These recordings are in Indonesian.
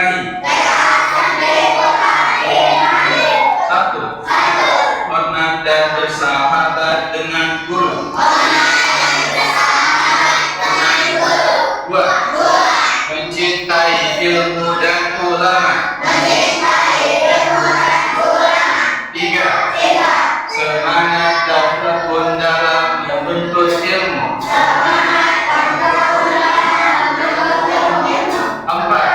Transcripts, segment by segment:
mencintai. Satu, hormat dan bersahabat dengan guru. Dua, mencintai ilmu dan ulama. Tiga, semangat dan tekun dalam menuntut ilmu. Empat,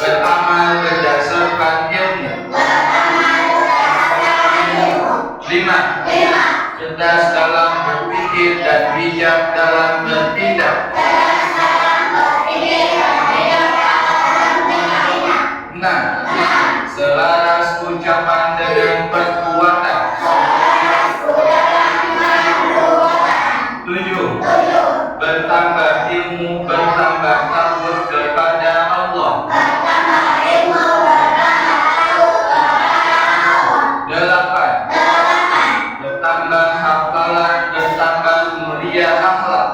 beramal berdasarkan ilmu. Lima, cerdas dalam berpikir dan bijak dalam bertindak. Enam, selaras ucapan dengan perbuatan. Tujuh, bertambah ilmu, bertambah takut kepada Allah. Delapan, bertambah hafalan, bertambah mulia akhlak.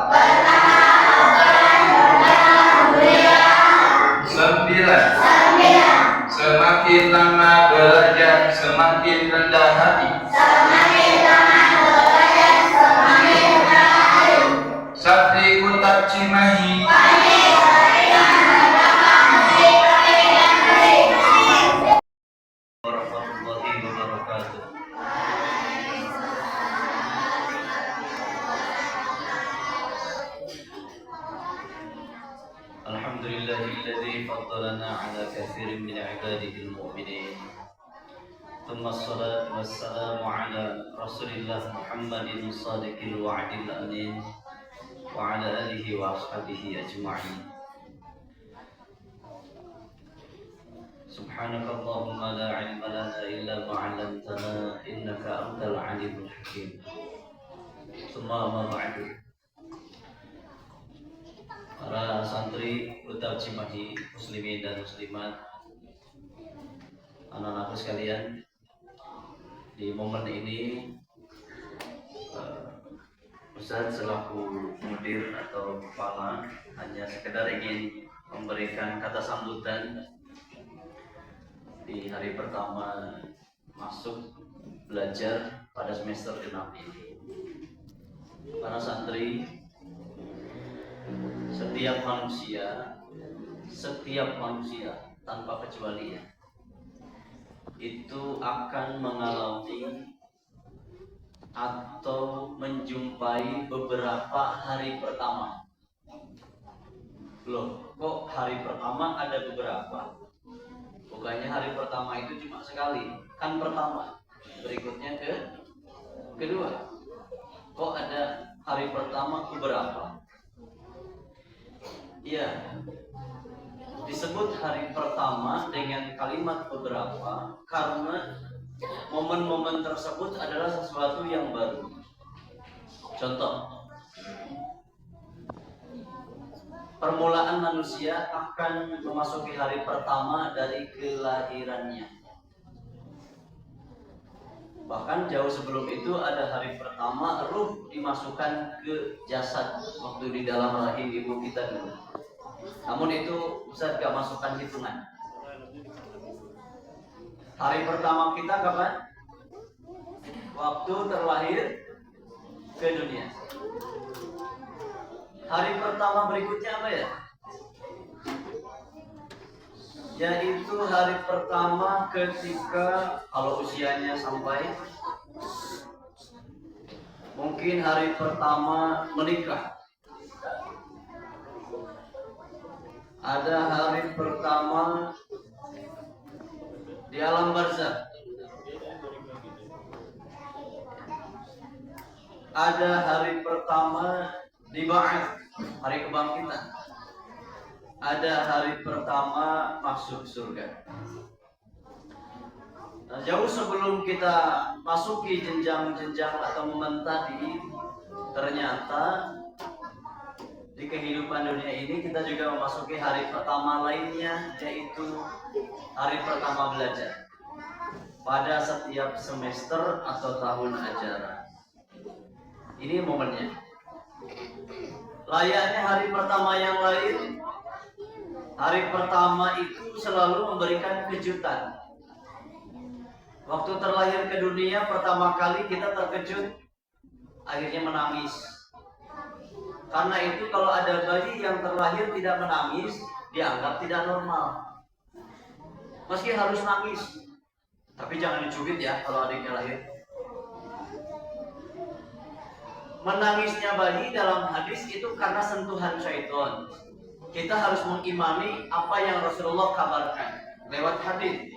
Sembilan, semakin lama belajar semakin rendah hati. Sakti Utak Cimahi. Warahmatullahi wabarakatuh. Alhamdulillahilladzi faddalana ala katsirin min ibadihi al-mu'minin. Thumma assalatu wassalamu ala Rasulillah Muhammadin shadiqil wa'dil amin wa ala alihi wa ashabihi ajma'in. Subhanakallahumma la ilma lana illa ma 'allamtana innaka antal alimul hakim. Tsumma amma ba'du. Para santri Utak Cimahi, muslimin dan muslimat, anak-anakku sekalian, di momen ini Ustaz selaku mudir atau kepala hanya sekedar ingin memberikan kata sambutan di hari pertama masuk belajar pada semester genap ini. Para santri, setiap manusia tanpa kecuali itu akan mengalami atau menjumpai beberapa hari pertama. Loh, kok hari pertama ada beberapa? Bukannya hari pertama itu cuma sekali, kan pertama, berikutnya kedua. Kok ada hari pertama beberapa? Ya, disebut hari pertama dengan kalimat beberapa karena momen-momen tersebut adalah sesuatu yang baru. Contoh, permulaan manusia akan memasuki hari pertama dari kelahirannya. Bahkan jauh sebelum itu ada hari pertama ruh dimasukkan ke jasad waktu di dalam rahim ibu kita dulu. Namun itu Ustaz gak masukkan hitungan. Hari pertama kita kapan? Waktu terlahir ke dunia. Hari pertama berikutnya apa ya? Yaitu hari pertama ketika kalau usianya sampai, mungkin hari pertama menikah. Ada hari pertama di alam barzakh. Ada hari pertama di ba'ats, hari kebangkitan. Ada hari pertama masuk surga. Nah, jauh sebelum kita masuki jenjang-jenjang atau momen tadi, ternyata di kehidupan dunia ini kita juga memasuki hari pertama lainnya, yaitu hari pertama belajar pada setiap semester atau tahun ajaran. Ini momennya. Layaknya hari pertama yang lain, Hari pertama itu selalu memberikan kejutan. Waktu terlahir ke dunia pertama kali kita terkejut, akhirnya menangis. Karena itu kalau ada bayi yang terlahir tidak menangis, dianggap tidak normal. Meski harus nangis, tapi jangan dicubit ya kalau adiknya lahir. Menangisnya bayi dalam hadis itu karena sentuhan syaitan. Kita harus mengimani apa yang Rasulullah kabarkan lewat hadis.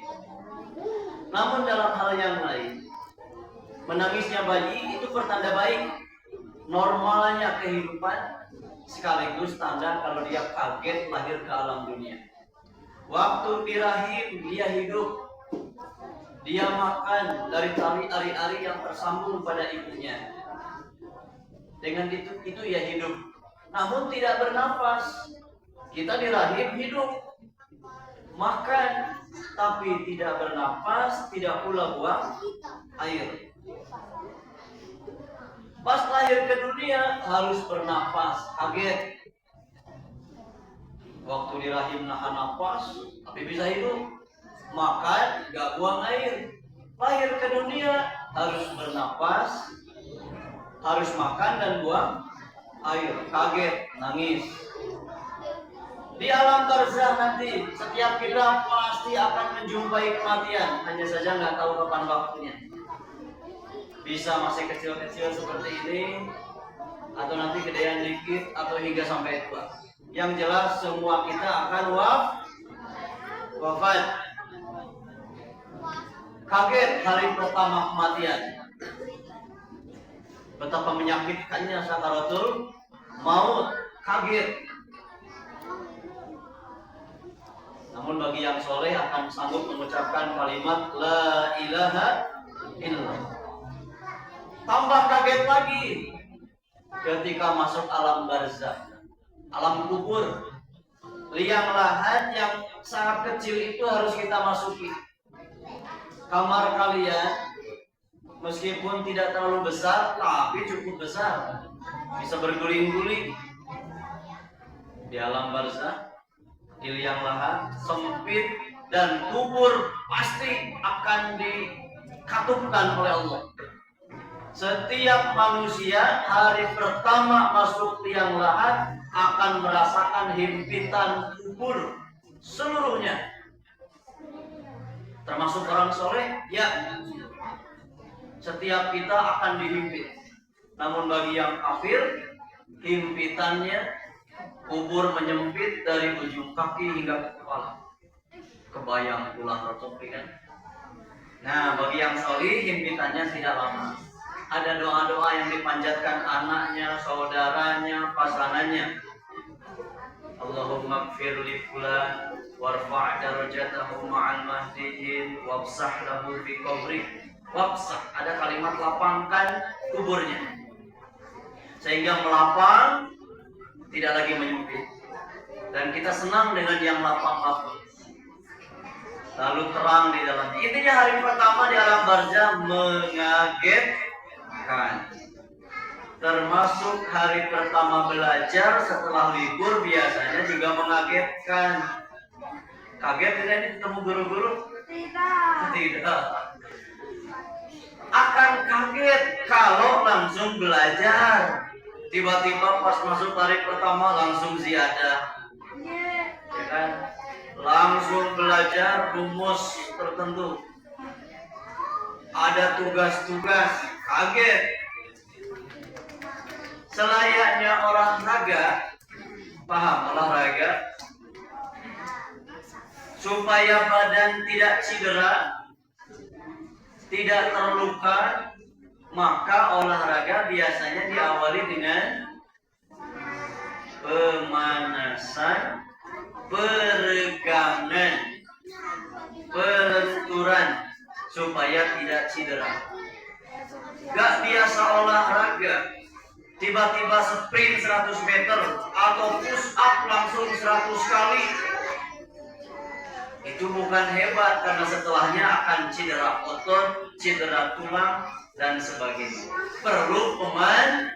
Namun dalam hal yang lain, menangisnya bayi itu pertanda baik, normalnya kehidupan, sekaligus tanda kalau dia kaget lahir ke alam dunia. Waktu di rahim dia hidup, dia makan dari tali ari-ari yang tersambung pada ibunya. Dengan itu ya hidup, namun tidak bernafas. Kita di rahim hidup, makan, tapi tidak bernafas, tidak pula buang air. Pas lahir ke dunia harus bernafas, kaget. Waktu di rahim nahan nafas, tapi bisa hidup. Makan, gak buang air. Lahir ke dunia harus bernafas, harus makan dan buang air. Kaget, nangis. Di alam barzah nanti, setiap kita pasti akan menjumpai kematian. Hanya saja nggak tahu kapan waktunya. Bisa masih kecil-kecil seperti ini, atau nanti gedean dikit, atau hingga sampai tua. Yang jelas semua kita akan wafat. Kaget hari pertama kematian. Betapa menyakitkannya sakaratul maut. Kaget. Namun bagi yang soleh akan sanggup mengucapkan kalimat La ilaha illallah. Tambah kaget lagi ketika masuk alam barzah, alam kubur. Liang lahat yang sangat kecil itu harus kita masuki. Kamar kalian meskipun tidak terlalu besar, tapi cukup besar, bisa berguling-guling. Di alam barzah, di liang lahat sempit dan kubur pasti akan dikatupkan oleh Allah. Setiap manusia hari pertama masuk liang lahat akan merasakan himpitan kubur seluruhnya. Termasuk orang soleh, ya. Setiap kita akan dihimpit. Namun bagi yang kafir, himpitannya kubur menyempit dari ujung kaki hingga ke kepala. Kebayang tulang rotoki kan? Nah, bagi yang solih, himpitannya tidak lama. Ada doa-doa yang dipanjatkan anaknya, saudaranya, pasangannya. Allahumma gfir li fulan warfa' darajatahu ma'al mahdiyin wabsah lahu fi qabri. Wabsah, ada kalimat lapangkan kuburnya, sehingga melapang, tidak lagi menyempit. Dan kita senang dengan yang lapang-lapang. Lalu terang di dalamnya. Intinya hari pertama di alam barzah mengagetkan. Termasuk hari pertama belajar setelah libur biasanya juga mengagetkan. Kaget tidak ini ketemu guru-guru? Tidak. Akan kaget kalau langsung belajar. Tiba-tiba pas masuk hari pertama langsung ziyadah, ya kan? Langsung belajar rumus tertentu. Ada tugas-tugas, kaget. Selayaknya olahraga, paham olahraga? Supaya badan tidak cedera, tidak terluka, maka olahraga biasanya diawali dengan pemanasan, peregangan, pelenturan supaya tidak cedera. Gak biasa olahraga, tiba-tiba sprint 100 meter atau push up langsung 100 kali. Itu bukan hebat, karena setelahnya akan cedera otot, cedera tulang, dan sebagainya. Perlu pemanasan.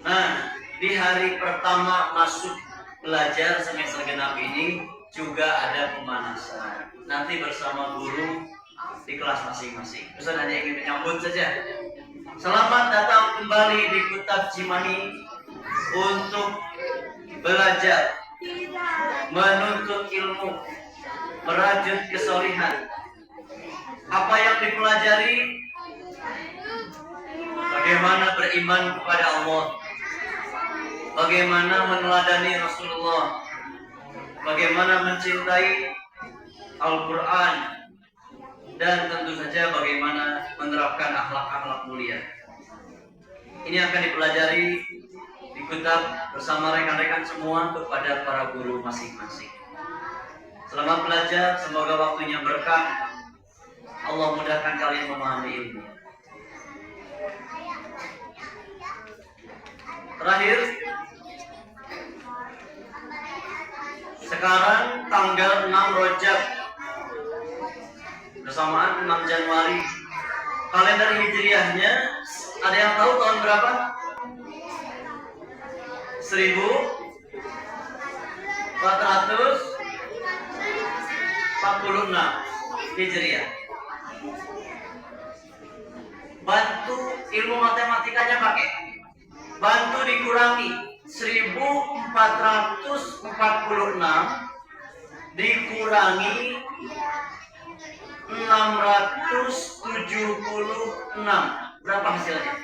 Nah, di hari pertama masuk belajar semester genap ini juga ada pemanasan. Nanti bersama guru di kelas masing-masing. Ustaz hanya ingin menyambut saja. Selamat datang kembali di Kutab Cimahi untuk belajar, menuntut ilmu, merajut kesolihan. Apa yang dipelajari? Bagaimana beriman kepada Allah, bagaimana meneladani Rasulullah, bagaimana mencintai Al-Quran, dan tentu saja bagaimana menerapkan akhlak-akhlak mulia. Ini akan dipelajari di Kutab bersama rekan-rekan semua kepada para guru masing-masing. Selamat belajar, semoga waktunya berkah. Allah mudahkan kalian memahami ilmu. Terakhir, sekarang tanggal 6 Rajab bersamaan 6 Januari. Kalender Hijriahnya ada yang tahu tahun berapa? 1446 Hijriah. Bantu ilmu matematikanya pakai. Bantu dikurangi 1446 dikurangi 676. Berapa hasilnya?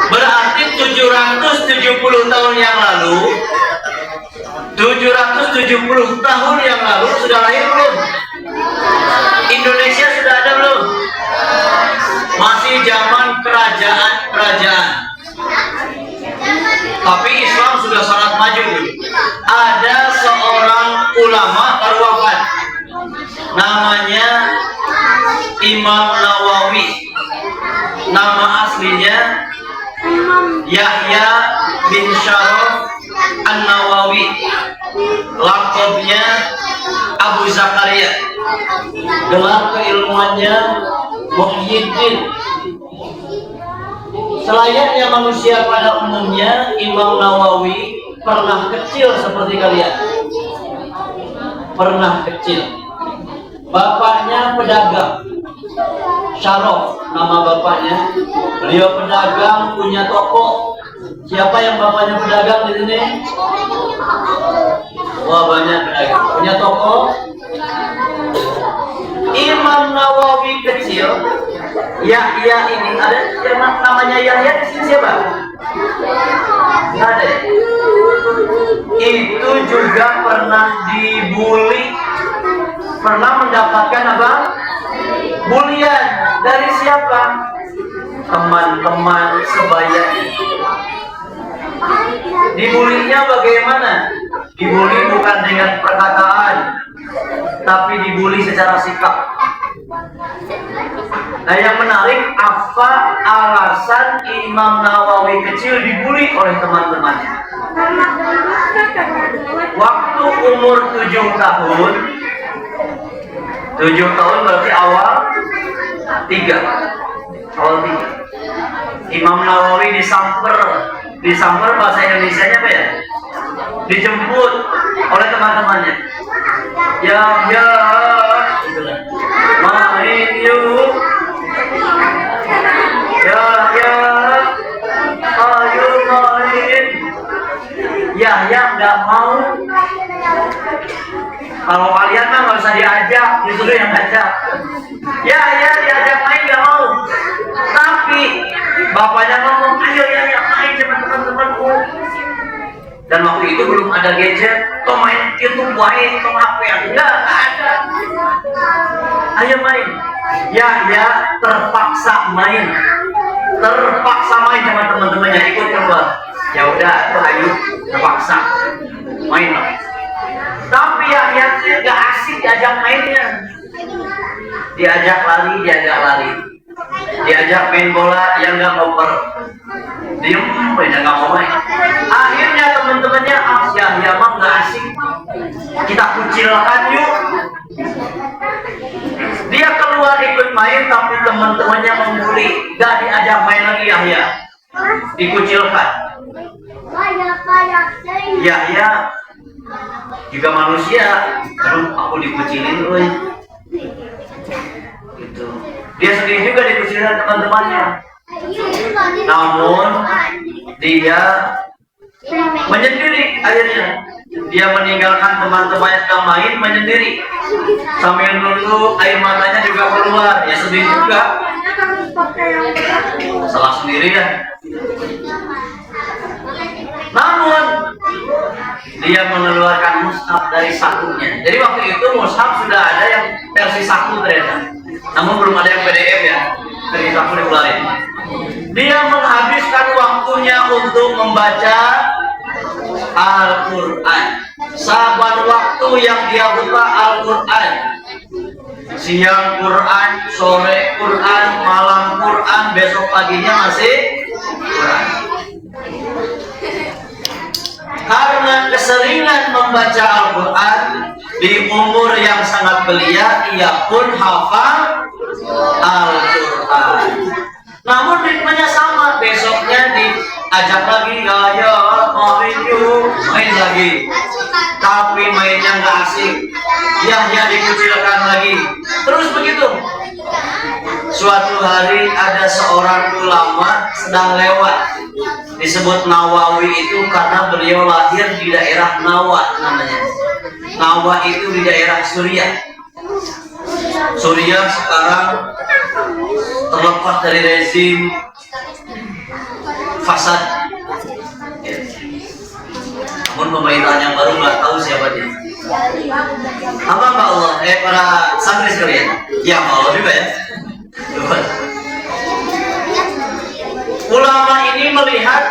Berarti 770 tahun yang lalu, 770 tahun yang lalu sudah lahir belum? Indonesia sudah ada belum? Masih zaman kerajaan-kerajaan. Tapi Islam sudah sangat maju. Ada seorang ulama baru wafat. Namanya Imam Nawawi. Nama aslinya Yahya bin Syaraf An-Nawawi. Laqabnya Abu Zakaria. Gelar keilmuannya Muhyiddin. Selayaknya manusia pada umumnya, Imam Nawawi pernah kecil seperti kalian. Pernah kecil. Bapaknya pedagang. Syaraf nama bapaknya. Beliau pedagang, punya toko. Siapa yang bapaknya pedagang di sini? Wah, banyak pedagang. Punya toko. Imam Nawawi kecil. Yahya ini ada yang namanya Yahya di sini siapa? Ada. Itu juga pernah dibully, pernah mendapatkan apa? Bulian dari siapa? Teman-teman sebaya. Dibulinya bagaimana? Dibully bukan dengan perkataan, tapi dibully secara sikap. Nah, yang menarik, apa alasan Imam Nawawi kecil dibully oleh teman-temannya? Waktu umur 7 tahun, 7 tahun berarti awal 3. Awal 3. Imam Nawawi disamper bahasa Indonesianya apa ya? Dijemput oleh teman-temannya. Ya, main yuk. Ya, ayo main. Ya nggak mau. Kalau kalian mah nggak usah diajak, disuruh yang ngajak. Ya diajak main nggak mau. Tapi bapaknya ngomong, ayo ya main sama teman-temanku. Dan waktu itu belum ada gadget, toh main YouTube baik, toh HP enggak ada. Ayo main. Ya terpaksa main sama teman-temannya, ikut keluar. Ya udah, tuh ayo terpaksa main lah. Tapi ya tuh nggak asik diajak mainnya. Diajak lari, diajak main bola, yang nggak mau diem, yang nggak mau main. Akhirnya teman-temannya, ya mah nggak asik, kita kucilkan yuk. Dia keluar ikut main, tapi teman-temannya membuli, nggak diajak main lagi ya. dikucilkan. Yahya juga manusia, aduh aku dikucilin, woy. Gitu. Dia sendiri juga dikucilkan teman-temannya. Namun dia menyendiri akhirnya. Dia meninggalkan teman-temannya sedang main menyendiri. Sambil nunggu air matanya juga keluar, ya sedih juga. Salah sendiri ya. Namun dia mengeluarkan mushaf dari sakunya. Jadi waktu itu mushaf sudah ada yang versi saku ternyata. Namun belum ada yang PDF ya. Dari saku dikeluarin. Dia menghabiskan waktunya untuk membaca Al-Quran. Saban waktu yang dia buka Al-Quran. Siang Quran, sore Quran, malam Quran, besok paginya masih Quran. Karena keseringan membaca Al-Quran di umur yang sangat belia, ia pun hafal Al-Quran. Namun ritmenya sama, besoknya diajak lagi, ayo main lagi. Tapi mainnya nggak asik, Yahya dikucilkan lagi. Terus begitu. Suatu hari ada seorang ulama sedang lewat. Disebut Nawawi itu karena beliau lahir di daerah Nawa namanya. Nawa itu di daerah Suriah. Suriah sekarang terlepas dari rezim fasad. Namun pemerintahan yang baru nggak tahu siapa dia. Apa Mbak Allah? Para santri sekalian. Ya Mbak Allah juga ya. Ulama ini melihat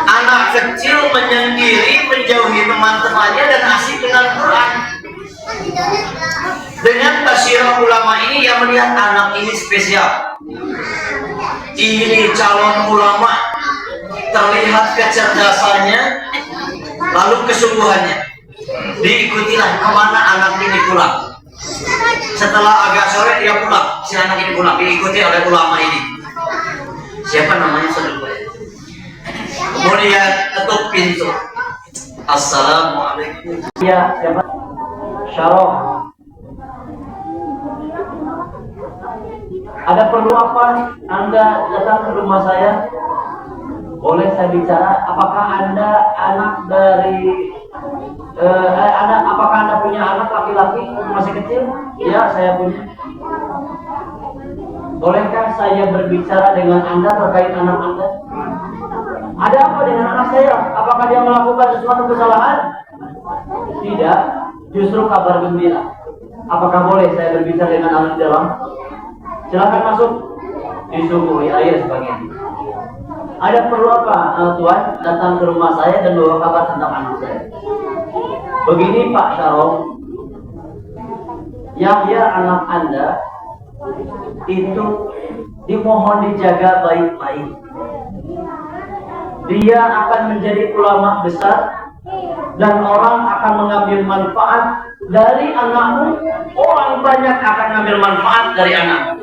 anak kecil menyendiri menjauhi teman-temannya dan asik dengan Quran. Dengan basyirah ulama ini yang melihat anak ini spesial. Ini calon ulama, terlihat kecerdasannya, lalu kesungguhannya. Diikutilah kemana anak ini pulang. Setelah agak sore dia pulang, si anak ini pulang, diikuti oleh ulama ini. Siapa namanya saudara? Kemudian ketuk pintu. Assalamualaikum. Ya, siapa? Syaraf. Ada perlu apa? Anda datang ke rumah saya? Boleh saya bicara? Apakah Anda anak dari apakah Anda punya anak laki-laki masih kecil? Ya, saya punya. Bolehkah saya berbicara dengan Anda terkait anak Anda? Ada apa dengan anak saya? Apakah dia melakukan sesuatu kesalahan? Tidak, justru kabar gembira. Apakah boleh saya berbicara dengan anak di dalam? Silakan masuk. Disuguhi air sebagian. Ada perlu apa, Tuan? Datang ke rumah saya dan bawa kabar tentang anak saya. Begini Pak Syaraf, Yahya anak Anda itu dimohon dijaga baik-baik. Dia akan menjadi ulama besar dan orang akan mengambil manfaat dari anakmu. Orang banyak akan mengambil manfaat dari anakmu.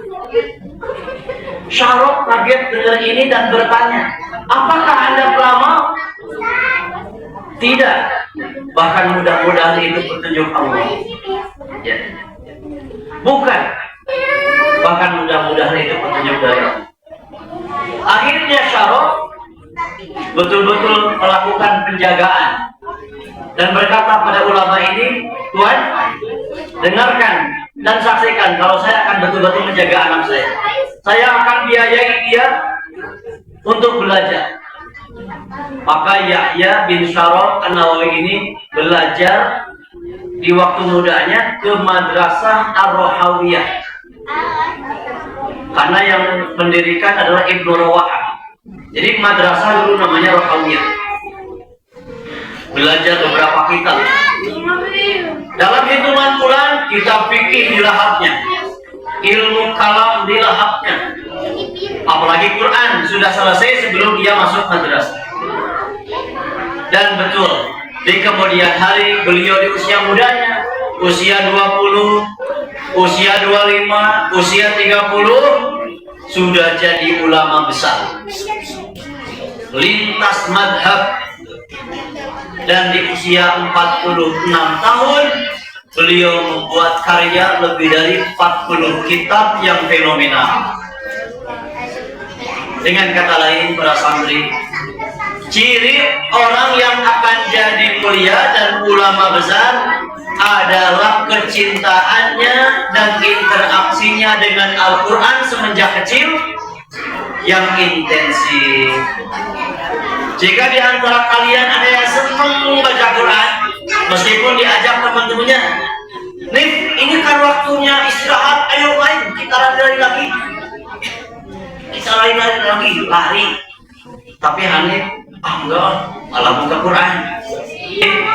Syaraf kaget dengar ini dan bertanya, apakah Anda peramal? Tidak. Bahkan mudah-mudahan itu petunjuk Allah. Ya. Bukan. Bahkan mudah-mudahan itu petunjuk dari Allah. Akhirnya Syaraf betul-betul melakukan penjagaan dan berkata pada ulama ini, Tuan, dengarkan dan saksikan kalau saya akan betul-betul menjaga anak saya. Saya akan biayai dia untuk belajar. Maka Yahya bin Syaraf An-Nawawi ini belajar di waktu mudanya ke Madrasah Ar-Rahawiyah. Karena yang mendirikan adalah Ibnu Rawahah. Jadi madrasah dulu namanya Rahawiyah. Belajar beberapa kitab. Dalam hitungan bulan kitab fikih dilahapnya, ilmu kalam dilahapnya. Apalagi Quran sudah selesai sebelum dia masuk madrasah. Dan betul, di kemudian hari beliau di usia mudanya, usia 20, usia 25, usia 30, sudah jadi ulama besar, lintas madhab, dan di usia 46 tahun beliau membuat karya lebih dari 40 kitab yang fenomenal. Dengan kata lain, para santri, ciri orang yang akan jadi mulia dan ulama besar adalah kecintaannya dan interaksinya dengan Al-Quran semenjak kecil yang intensif. Jika di antara kalian ada yang senang membaca Quran, meskipun diajak teman-temannya, nih ini kan waktunya istirahat, ayo main, kita lari lagi. Kita lari, tapi Hanif, enggak, malah buka Quran.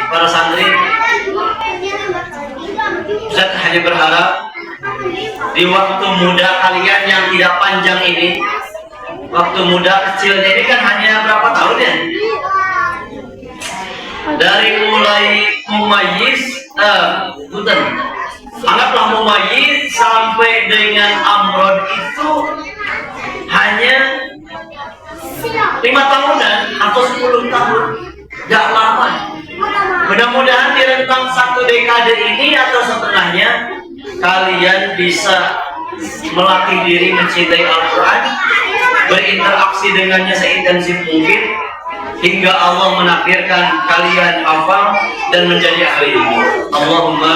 Para santri, Ustaz hanya berharap di waktu muda kalian yang tidak panjang ini, waktu muda kecil ini kan hanya berapa tahun ya? Dari mulai mumayyiz, anggaplah mumayyiz sampai dengan amrod itu hanya 5 tahunan atau 10 tahun, gak lama. Mudah-mudahan di rentang 1 dekade ini atau setengahnya kalian bisa melatih diri mencintai Al-Quran, berinteraksi dengannya seintensif mungkin hingga Allah menakdirkan kalian hafal dan menjadi ahli. Allahumma.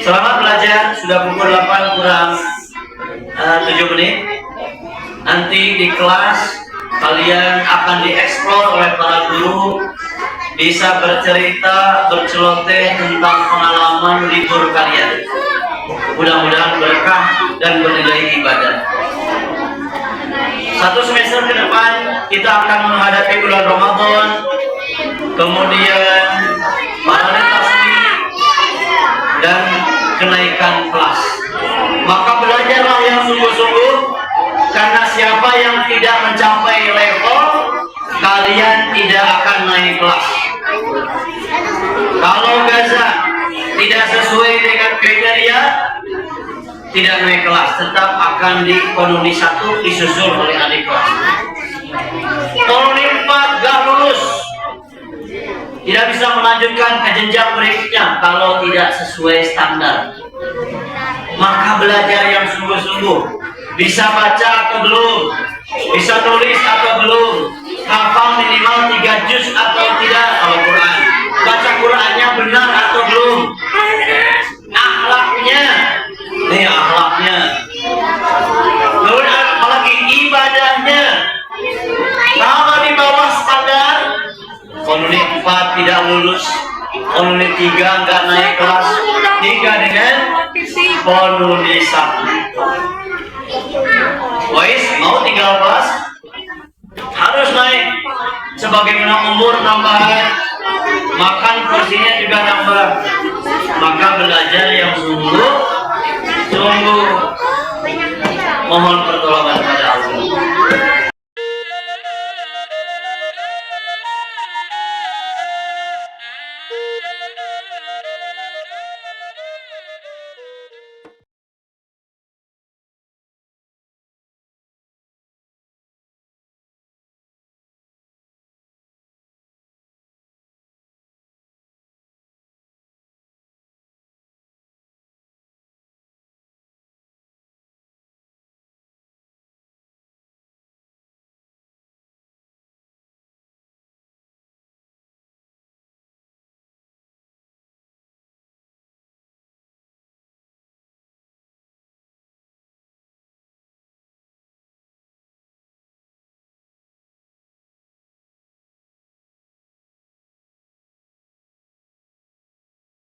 Selamat belajar. Sudah pukul 8 kurang 7 menit. Nanti di kelas kalian akan dieksplor oleh para guru, bisa bercerita, berceloteh tentang pengalaman libur kalian. Mudah-mudahan berkah dan bernilai ibadah. 1 semester ke depan kita akan menghadapi bulan Ramadan, kemudian panen tasbih dan kenaikan kelas. Maka belajarlah yang sungguh-sungguh, karena siapa yang tidak mencapai level, kalian tidak akan naik kelas. Kalau Gaza tidak sesuai dengan kriteria, tidak naik kelas, tetap akan di koloni 1 disusul oleh adik kelas. Koloni 4 gak lulus, tidak bisa melanjutkan ke jenjang berikutnya kalau tidak sesuai standar. Maka belajar yang sungguh-sungguh, bisa baca atau belum, bisa tulis atau belum, hafal minimal 3 juz atau tidak Al-Quran, baca Qurannya benar atau belum, akhlaknya, nih akhlaknya, kemudian apalagi ibadahnya. Kalau di bawah standar, koloni 4 tidak lulus, koloni 3 nggak naik kelas, 3 dengan koloni 1. Wais, mau tinggal kelas, harus naik. Sebagaimana umur tambahan, makan porsinya juga nambah. Maka belajar yang sungguh mohon pertolongan pada Allah.